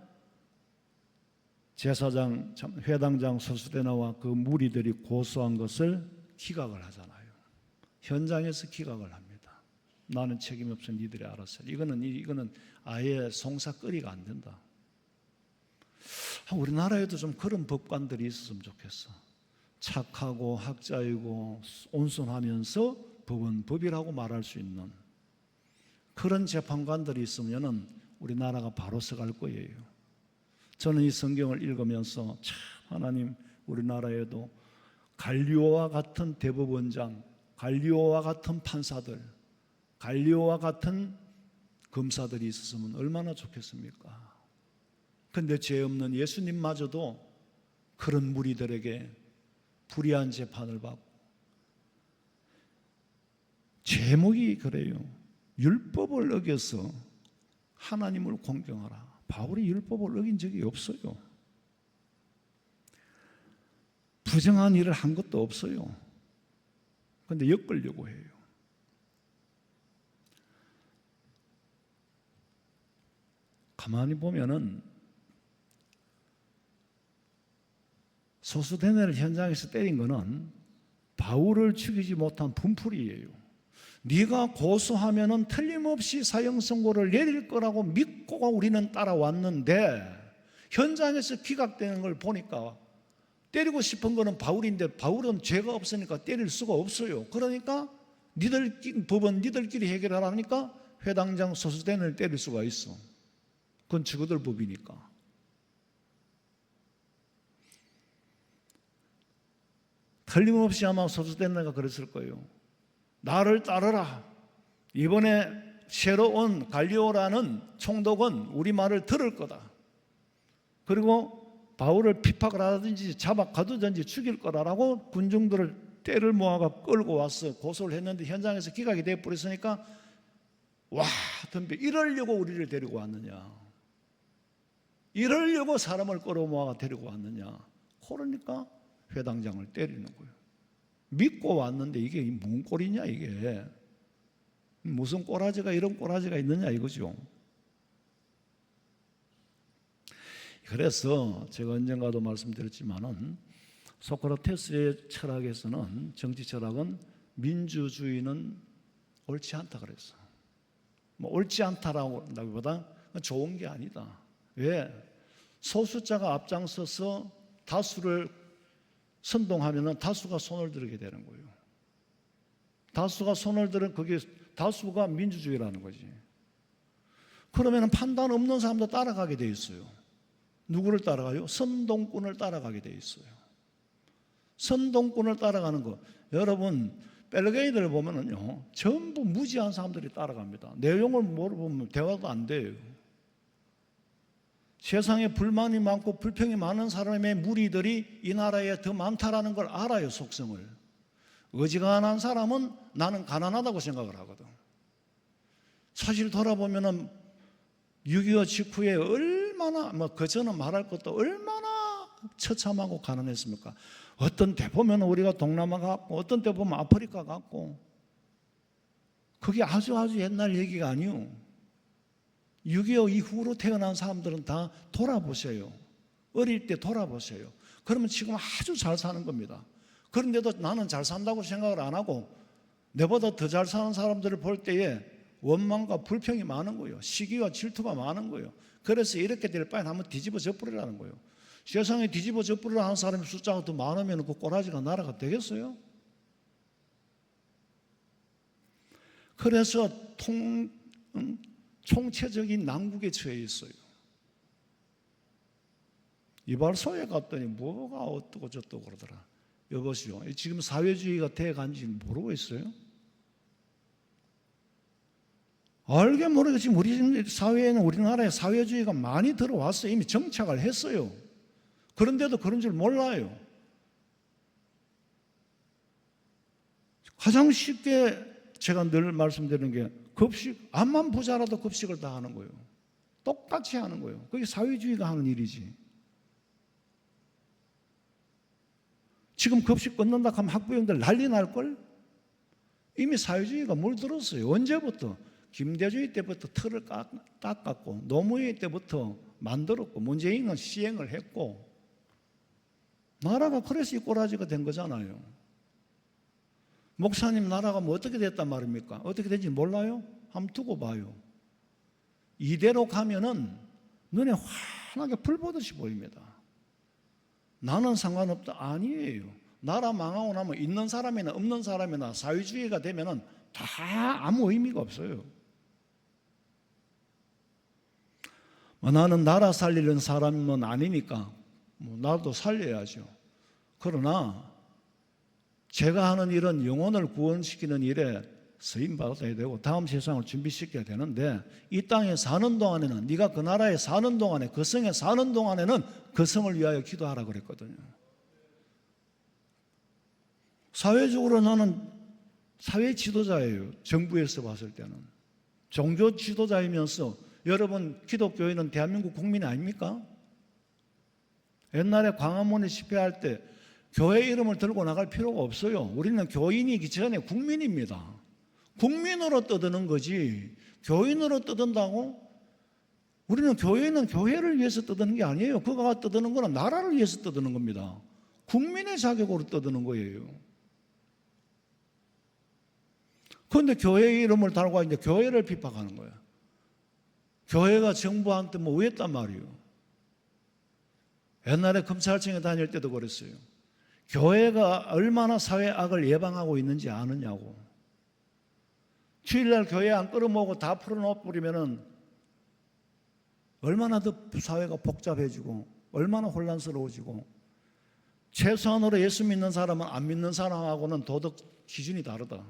제사장, 회당장 소수대나와 그 무리들이 고소한 것을 기각을 하잖아요. 현장에서 기각을 합니다. 나는 책임 없어 니들이 알아서. 이거는 아예 송사거리가 안 된다. 우리나라에도 좀 그런 법관들이 있었으면 좋겠어. 착하고 학자이고 온순하면서 법은 법이라고 말할 수 있는 그런 재판관들이 있으면은 우리나라가 바로 서갈 거예요. 저는 이 성경을 읽으면서 참 하나님 우리나라에도 갈리오와 같은 대법원장, 갈리오와 같은 판사들, 갈리오와 같은 검사들이 있었으면 얼마나 좋겠습니까? 그런데 죄 없는 예수님마저도 그런 무리들에게 불의한 재판을 받고, 제목이 그래요. 율법을 어겨서 하나님을 공경하라. 바울이 율법을 어긴 적이 없어요. 부정한 일을 한 것도 없어요. 그런데 엮으려고 해요. 가만히 보면은 소수대네를 현장에서 때린 거는 바울을 죽이지 못한 분풀이에요. 네가 고소하면은 틀림없이 사형 선고를 내릴 거라고 믿고 우리는 따라왔는데 현장에서 기각되는 걸 보니까 때리고 싶은 거는 바울인데 바울은 죄가 없으니까 때릴 수가 없어요. 그러니까 법은 니들끼리 해결하라니까 회당장 소수대네를 때릴 수가 있어. 그건 저거들 법이니까. 틀림없이 아마 소수대네가 그랬을 거예요. 나를 따르라. 이번에 새로 온 갈리오라는 총독은 우리 말을 들을 거다. 그리고 바울을 핍박을 하든지 잡아 가두든지 죽일 거라라고 군중들을 떼를 모아가 끌고 와서 고소를 했는데 현장에서 기각이 되어버렸으니까 와 덤벼, 이러려고 우리를 데리고 왔느냐, 이러려고 사람을 끌어모아가 데리고 왔느냐. 그러니까 회당장을 때리는 거예요. 믿고 왔는데 이게 뭔 꼴이냐 이게. 무슨 꼬라지가 이런 꼬라지가 있느냐 이거죠. 그래서 제가 언젠가도 말씀드렸지만은 소크라테스의 철학에서는, 정치 철학은 민주주의는 옳지 않다 그랬어. 뭐 옳지 않다라고 한다기보다 좋은 게 아니다. 왜? 소수자가 앞장서서 다수를 선동하면은 다수가 손을 들게 되는 거예요. 다수가 손을 들은 그게 다수가 민주주의라는 거지. 그러면은 판단 없는 사람도 따라가게 돼 있어요. 누구를 따라가요? 선동꾼을 따라가게 돼 있어요. 선동꾼을 따라가는 거. 여러분 벨게이들을 보면은요 전부 무지한 사람들이 따라갑니다. 내용을 모르면 대화도 안 돼요. 세상에 불만이 많고 불평이 많은 사람의 무리들이 이 나라에 더 많다라는 걸 알아요. 속성을. 어지간한 사람은 나는 가난하다고 생각을 하거든. 사실 돌아보면은 6.25 직후에 얼마나 그전은 말할 것도 얼마나 처참하고 가난했습니까? 어떤 때 보면 우리가 동남아 같고 어떤 때 보면 아프리카 같고, 그게 아주 옛날 얘기가 아니요. 6.25 이후로 태어난 사람들은 다 돌아보세요. 어릴 때 돌아보세요. 그러면 지금 아주 잘 사는 겁니다. 그런데도 나는 잘 산다고 생각을 안 하고 내보다 더 잘 사는 사람들을 볼 때에 원망과 불평이 많은 거예요. 시기와 질투가 많은 거예요. 그래서 이렇게 될 바에 한번 뒤집어져 버리라는 거예요. 세상에 뒤집어져 버리라 하는 사람의 숫자가 더 많으면 그 꼬라지가 나라가 되겠어요? 그래서 총체적인 난국에 처해 있어요. 이발소에 갔더니 뭐가 어떻고 저떻고 그러더라. 여보시오, 지금 사회주의가 돼간지 모르고 있어요? 알게 모르게 지금 우리 사회에는, 우리나라에 사회주의가 많이 들어왔어요. 이미 정착을 했어요. 그런데도 그런 줄 몰라요. 가장 쉽게 제가 늘 말씀드리는 게 급식, 암만 부자라도 급식을 다 하는 거예요. 똑같이 하는 거예요. 그게 사회주의가 하는 일이지. 지금 급식 끊는다 하면 학부형들 난리 날걸? 이미 사회주의가 물들었어요. 언제부터? 김대중이 때부터 틀을 깎았고 노무현 때부터 만들었고 문재인은 시행을 했고, 나라가 그래서 이 꼬라지가 된 거잖아요. 목사님, 나라가 뭐 어떻게 됐단 말입니까? 어떻게 된지 몰라요? 한번 두고 봐요. 이대로 가면은 눈에 환하게 불 보듯이 보입니다. 나는 상관없다. 아니에요. 나라 망하고 나면 있는 사람이나 없는 사람이나 사회주의가 되면은 다 아무 의미가 없어요. 나는 나라 살리는 사람은 아니니까 나도 살려야죠. 그러나 제가 하는 일은 영혼을 구원시키는 일에 쓰임받아야 되고 다음 세상을 준비시켜야 되는데, 이 땅에 사는 동안에는, 네가 그 나라에 사는 동안에, 그 성에 사는 동안에는 그 성을 위하여 기도하라 그랬거든요. 사회적으로 나는 사회 지도자예요. 정부에서 봤을 때는 종교 지도자이면서, 여러분 기독교인은 대한민국 국민이 아닙니까? 옛날에 광화문에 집회할 때 교회 이름을 들고 나갈 필요가 없어요. 우리는 교인이기 전에 국민입니다. 국민으로 떠드는 거지 교인으로 떠든다고? 우리는 교회는 교회를 위해서 떠드는 게 아니에요. 그가 떠드는 거는 나라를 위해서 떠드는 겁니다. 국민의 자격으로 떠드는 거예요. 그런데 교회 이름을 달고 이제 교회를 핍박하는 거야. 교회가 정부한테 뭐 우했단 말이에요. 옛날에 검찰청에 다닐 때도 그랬어요. 교회가 얼마나 사회 악을 예방하고 있는지 아느냐고. 주일날 교회 안 끌어모으고 다 풀어놓아버리면은 얼마나 더 사회가 복잡해지고 얼마나 혼란스러워지고, 최소한으로 예수 믿는 사람은 안 믿는 사람하고는 도덕 기준이 다르다.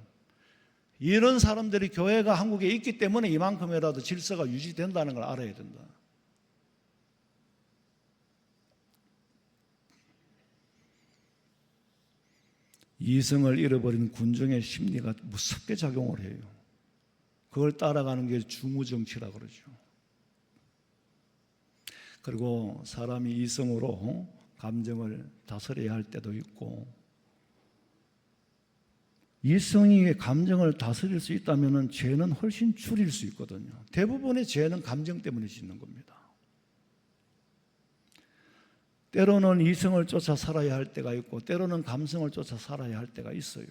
이런 사람들이 교회가 한국에 있기 때문에 이만큼이라도 질서가 유지된다는 걸 알아야 된다. 이성을 잃어버린 군중의 심리가 무섭게 작용을 해요. 그걸 따라가는 게 중우정치라 그러죠. 그리고 사람이 이성으로 감정을 다스려야 할 때도 있고, 이성이 감정을 다스릴 수 있다면 죄는 훨씬 줄일 수 있거든요. 대부분의 죄는 감정 때문에 짓는 겁니다. 때로는 이성을 쫓아 살아야 할 때가 있고 때로는 감성을 쫓아 살아야 할 때가 있어요.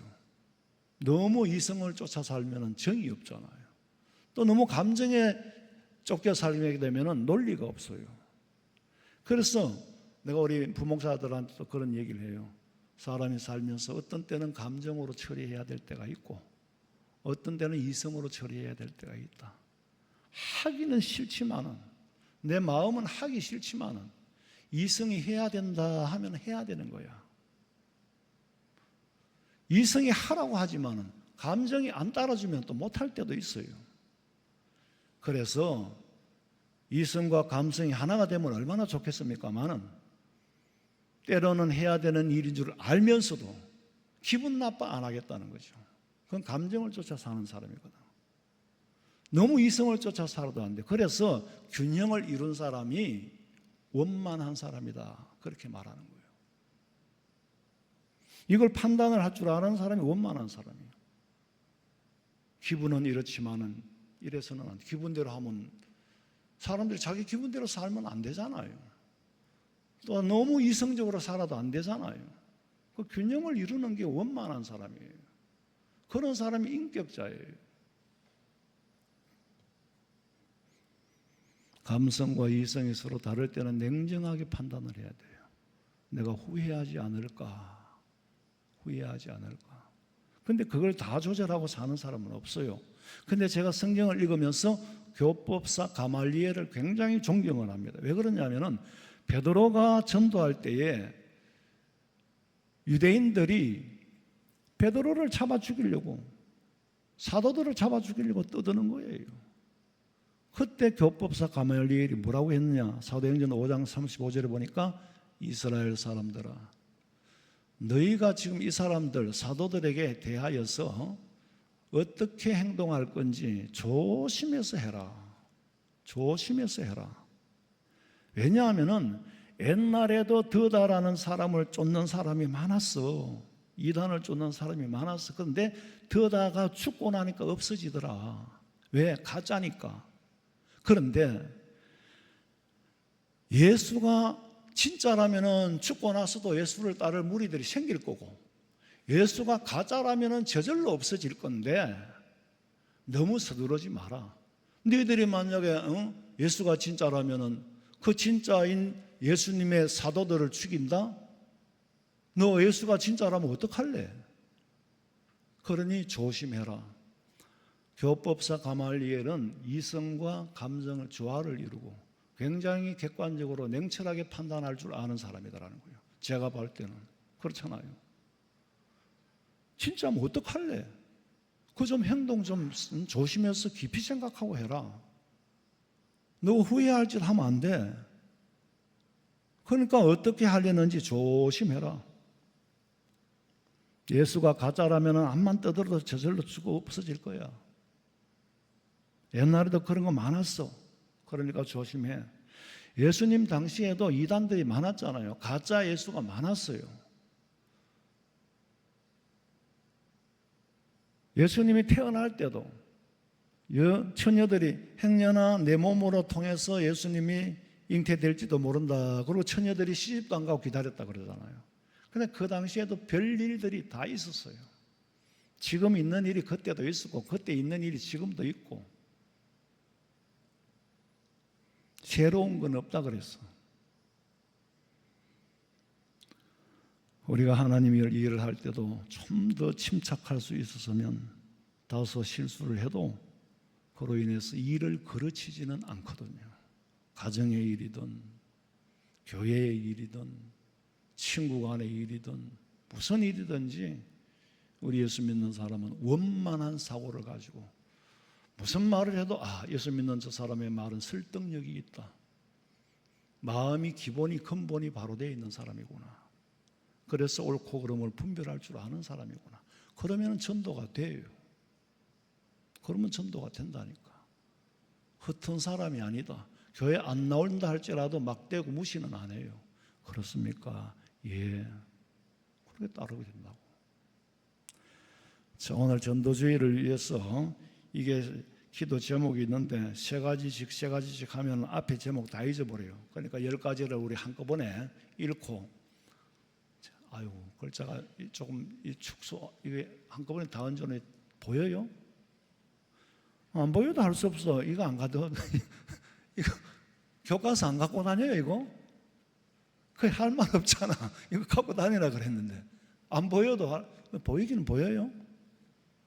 너무 이성을 쫓아 살면 정이 없잖아요. 또 너무 감정에 쫓겨 살게 되면 논리가 없어요. 그래서 내가 우리 부목사들한테도 그런 얘기를 해요. 사람이 살면서 어떤 때는 감정으로 처리해야 될 때가 있고 어떤 때는 이성으로 처리해야 될 때가 있다. 하기는 싫지만은 내 마음은 하기 싫지만은 이성이 해야 된다 하면 해야 되는 거야. 이성이 하라고 하지만은 감정이 안 따라주면 또 못할 때도 있어요. 그래서 이성과 감성이 하나가 되면 얼마나 좋겠습니까마는 때로는 해야 되는 일인 줄 알면서도 기분 나빠 안 하겠다는 거죠. 그건 감정을 쫓아 사는 사람이거든. 너무 이성을 쫓아 살아도 안 돼. 그래서 균형을 이룬 사람이 원만한 사람이다. 그렇게 말하는 거예요. 이걸 판단을 할 줄 아는 사람이 원만한 사람이에요. 기분은 이렇지만은 이래서는 안 돼. 기분대로 하면 사람들이 자기 기분대로 살면 안 되잖아요. 또 너무 이성적으로 살아도 안 되잖아요. 그 균형을 이루는 게 원만한 사람이에요. 그런 사람이 인격자예요. 감성과 이성이 서로 다를 때는 냉정하게 판단을 해야 돼요. 내가 후회하지 않을까? 후회하지 않을까? 근데 그걸 다 조절하고 사는 사람은 없어요. 근데 제가 성경을 읽으면서 교법사 가말리엘을 굉장히 존경을 합니다. 왜 그러냐면은 베드로가 전도할 때에 유대인들이 베드로를 잡아 죽이려고 사도들을 잡아 죽이려고 떠드는 거예요. 그때 교법사 가말리엘이 뭐라고 했느냐? 사도행전 5장 35절에 보니까 이스라엘 사람들아 너희가 지금 이 사람들 사도들에게 대하여서 어떻게 행동할 건지 조심해서 해라. 조심해서 해라. 왜냐하면은 옛날에도 드다라는 사람을 쫓는 사람이 많았어. 이단을 쫓는 사람이 많았어. 그런데 드다가 죽고 나니까 없어지더라. 왜? 가짜니까. 그런데 예수가 진짜라면은 죽고 나서도 예수를 따를 무리들이 생길 거고 예수가 가짜라면은 저절로 없어질 건데 너무 서두르지 마라. 너희들이 만약에 예수가 진짜라면은 그 진짜인 예수님의 사도들을 죽인다? 너 예수가 진짜라면 어떡할래? 그러니 조심해라. 교법사 가말리엘은 이성과 감정을 조화를 이루고 굉장히 객관적으로 냉철하게 판단할 줄 아는 사람이라는 거예요. 제가 볼 때는 그렇잖아요. 진짜 뭐 어떡할래? 그 좀 행동 좀 조심해서 깊이 생각하고 해라. 너 후회할 짓 하면 안 돼. 그러니까 어떻게 하려는지 조심해라. 예수가 가짜라면 암만 떠들어도 저절로 죽고 없어질 거야. 옛날에도 그런 거 많았어. 그러니까 조심해. 예수님 당시에도 이단들이 많았잖아요. 가짜 예수가 많았어요. 예수님이 태어날 때도 처녀들이 행여나 내 몸으로 통해서 예수님이 잉태될지도 모른다. 그리고 처녀들이 시집도 안 가고 기다렸다 그러잖아요. 근데 그 당시에도 별일들이 다 있었어요. 지금 있는 일이 그때도 있었고 그때 있는 일이 지금도 있고 새로운 건 없다 그랬어. 우리가 하나님의 일을 할 때도 좀 더 침착할 수 있었으면 다소 실수를 해도 그로 인해서 일을 거르치지는 않거든요. 가정의 일이든 교회의 일이든 친구 간의 일이든 무슨 일이든지 우리 예수 믿는 사람은 원만한 사고를 가지고 무슨 말을 해도 예수 믿는 저 사람의 말은 설득력이 있다. 마음이 기본이 근본이 바로 되어 있는 사람이구나. 그래서 옳고 그름을 분별할 줄 아는 사람이구나. 그러면 전도가 돼요. 그러면 전도가 된다니까. 흩은 사람이 아니다. 교회 안 나온다 할지라도 막대고 무시는 안 해요. 그렇습니까? 예. 그렇게 따르게 된다고. 자, 오늘 전도주의를 위해서 이게 기도 제목이 있는데 세 가지씩 하면 앞에 제목 다 잊어버려요. 그러니까 10가지를 우리 한꺼번에 읽고, 아유 글자가 조금 축소, 이게 한꺼번에 다 얹어내 보여요? 안 보여도 할 수 없어. 이거 안 가도 이거 교과서 안 갖고 다녀요 이거? 그게 할 말 없잖아. 이거 갖고 다니라 그랬는데 안 보여도 보이기는 보여요?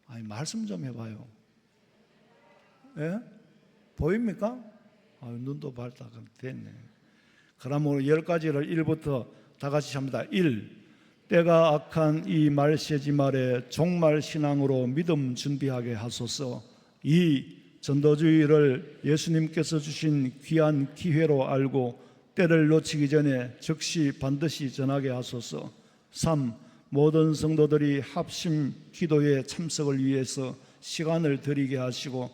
아니 말씀 좀 해봐요. 예? 보입니까? 눈도 밝다. 그럼 됐네. 그러므로 10가지를 1부터 다 같이 합니다. 1. 때가 악한 이 말세지 말에 종말 신앙으로 믿음 준비하게 하소서. 2. 전도주의를 예수님께서 주신 귀한 기회로 알고 때를 놓치기 전에 즉시 반드시 전하게 하소서. 3. 모든 성도들이 합심 기도에 참석을 위해서 시간을 드리게 하시고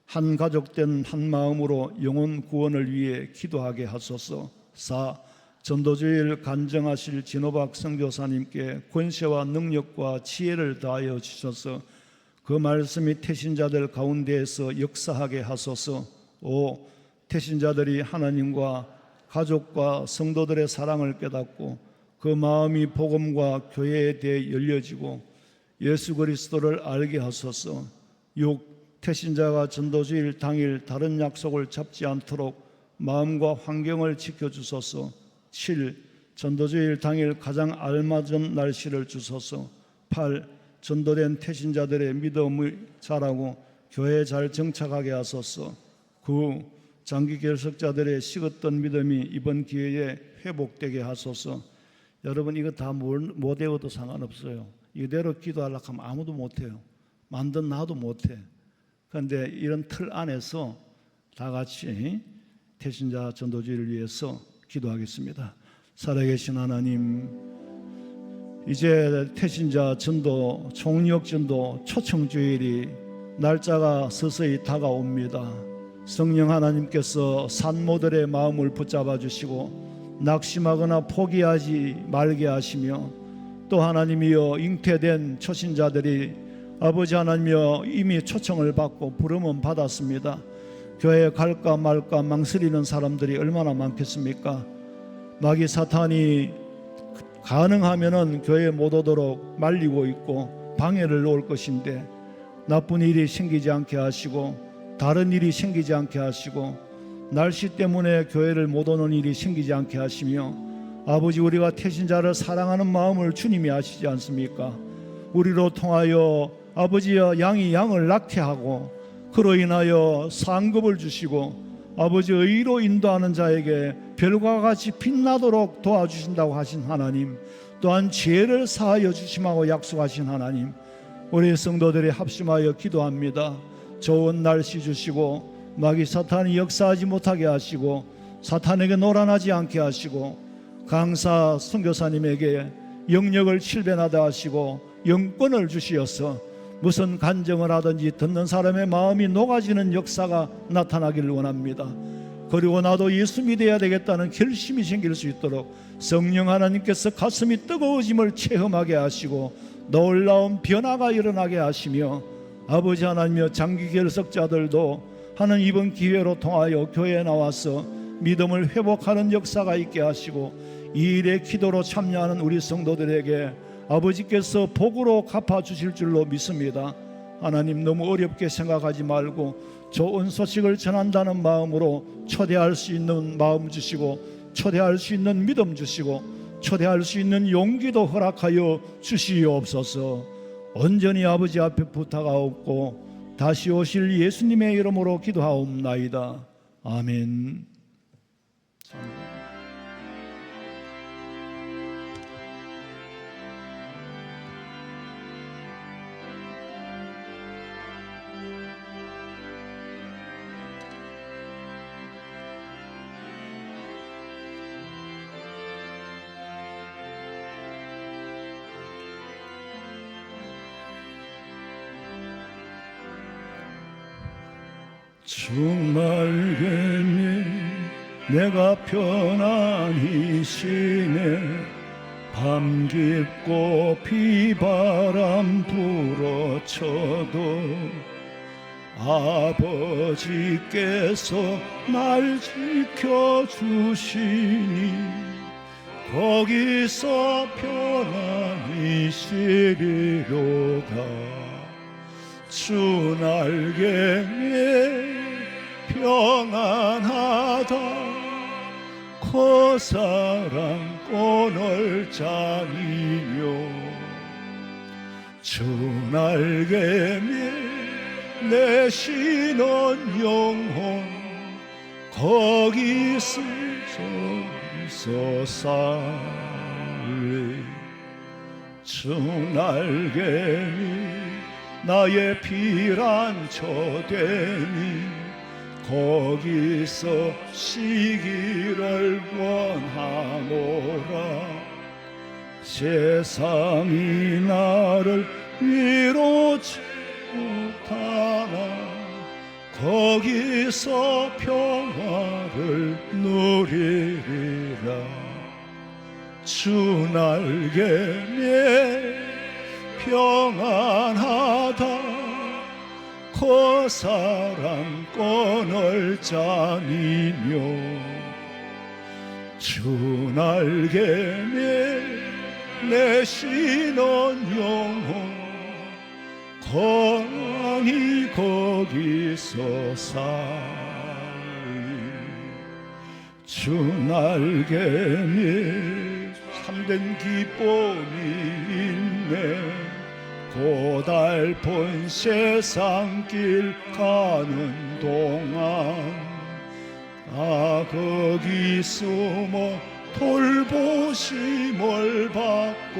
한 가족된 한 마음으로 영혼 구원을 위해 기도하게 하소서. 4. 전도주의를 간증하실 진호박 선교사님께 권세와 능력과 지혜를 다하여 주셔서 그 말씀이 태신자들 가운데에서 역사하게 하소서. 5. 태신자들이 하나님과 가족과 성도들의 사랑을 깨닫고 그 마음이 복음과 교회에 대해 열려지고 예수 그리스도를 알게 하소서. 6. 태신자가 전도주일 당일 다른 약속을 잡지 않도록 마음과 환경을 지켜주소서. 7. 전도주일 당일 가장 알맞은 날씨를 주소서. 8. 전도된 태신자들의 믿음을 자라고 교회에 잘 정착하게 하소서. 9. 장기 결석자들의 식었던 믿음이 이번 기회에 회복되게 하소서. 여러분 이거 다 못 외워도 상관없어요. 이대로 기도하려고 하면 아무도 못해요. 만든 나도 못해. 그런데 이런 틀 안에서 다 같이 태신자 전도주의를 위해서 기도하겠습니다. 살아계신 하나님, 이제 태신자 전도, 총력 전도, 초청주일이 날짜가 서서히 다가옵니다. 성령 하나님께서 산모들의 마음을 붙잡아 주시고 낙심하거나 포기하지 말게 하시며, 또 하나님이여 잉태된 초신자들이 아버지 하나님이여 이미 초청을 받고 부름은 받았습니다. 교회에 갈까 말까 망설이는 사람들이 얼마나 많겠습니까? 마귀 사탄이 가능하면은 교회에 못 오도록 말리고 있고 방해를 놓을 것인데, 나쁜 일이 생기지 않게 하시고 다른 일이 생기지 않게 하시고 날씨 때문에 교회를 못 오는 일이 생기지 않게 하시며, 아버지 우리가 태신자를 사랑하는 마음을 주님이 아시지 않습니까? 우리로 통하여 아버지여 양이 양을 낳게 하고 그로 인하여 상급을 주시고 아버지 의로 인도하는 자에게 별과 같이 빛나도록 도와주신다고 하신 하나님, 또한 죄를 사하여 주심하고 약속하신 하나님, 우리 성도들이 합심하여 기도합니다. 좋은 날씨 주시고 마귀 사탄이 역사하지 못하게 하시고 사탄에게 노란하지 않게 하시고 강사 선교사님에게 영역을 칠변하다 하시고 영권을 주시어서 무슨 간증을 하든지 듣는 사람의 마음이 녹아지는 역사가 나타나기를 원합니다. 그리고 나도 예수 믿어야 되겠다는 결심이 생길 수 있도록 성령 하나님께서 가슴이 뜨거워짐을 체험하게 하시고 놀라운 변화가 일어나게 하시며, 아버지 하나님여 장기 결석자들도 하는 이번 기회로 통하여 교회에 나와서 믿음을 회복하는 역사가 있게 하시고, 이 일에 기도로 참여하는 우리 성도들에게 아버지께서 복으로 갚아주실 줄로 믿습니다. 하나님 너무 어렵게 생각하지 말고 좋은 소식을 전한다는 마음으로 초대할 수 있는 마음 주시고, 초대할 수 있는 믿음 주시고, 초대할 수 있는 용기도 허락하여 주시옵소서. 온전히 아버지 앞에 부탁하옵고 다시 오실 예수님의 이름으로 기도하옵나이다. 아멘. 주말개미 내가 편안히 쉬네, 밤 깊고 비바람 불어쳐도 아버지께서 날 지켜주시니 거기서 편안히 쉬리로다. 주 날개에 평안하다. 그 사랑 오늘 잠이며 주 날개에 내 신은 영혼 거기서 살리. 주 날개니 나의 피란처 되니 거기서 쉬기를 원하노라. 세상이 나를 위로치 못하나 거기서 평화를 누리리라. 주 날개에 평안하다. 그 사랑권을 잠이며 주 날개에 내 신은 영혼 거항이 거기서 살리. 주 날개에 참된 기쁨이 있네. 고달픈 세상길 가는 동안 거기 숨어 돌보심을 받고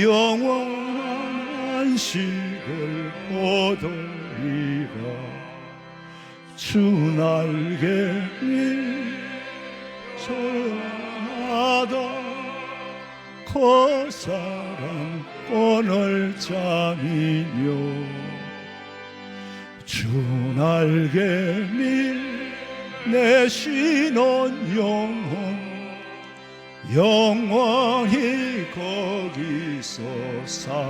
영원한 안식을 얻으리라. 주 날개에 전하다. 그 사랑권을 잠이며 주 날개에 내 신은 영혼 영원히 거기서 살리.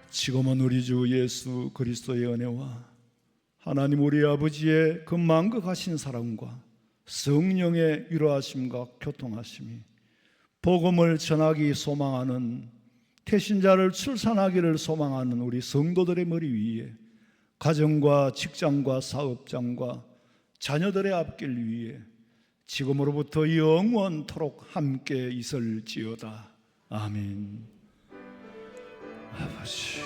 지금은 우리 주 예수 그리스도의 은혜와 하나님 우리 아버지의 그 만극하신 사랑과 성령의 위로하심과 교통하심이 복음을 전하기 소망하는 태신자를 출산하기를 소망하는 우리 성도들의 머리 위에 가정과 직장과 사업장과 자녀들의 앞길 위에 지금으로부터 영원토록 함께 있을지어다. 아멘. 아버지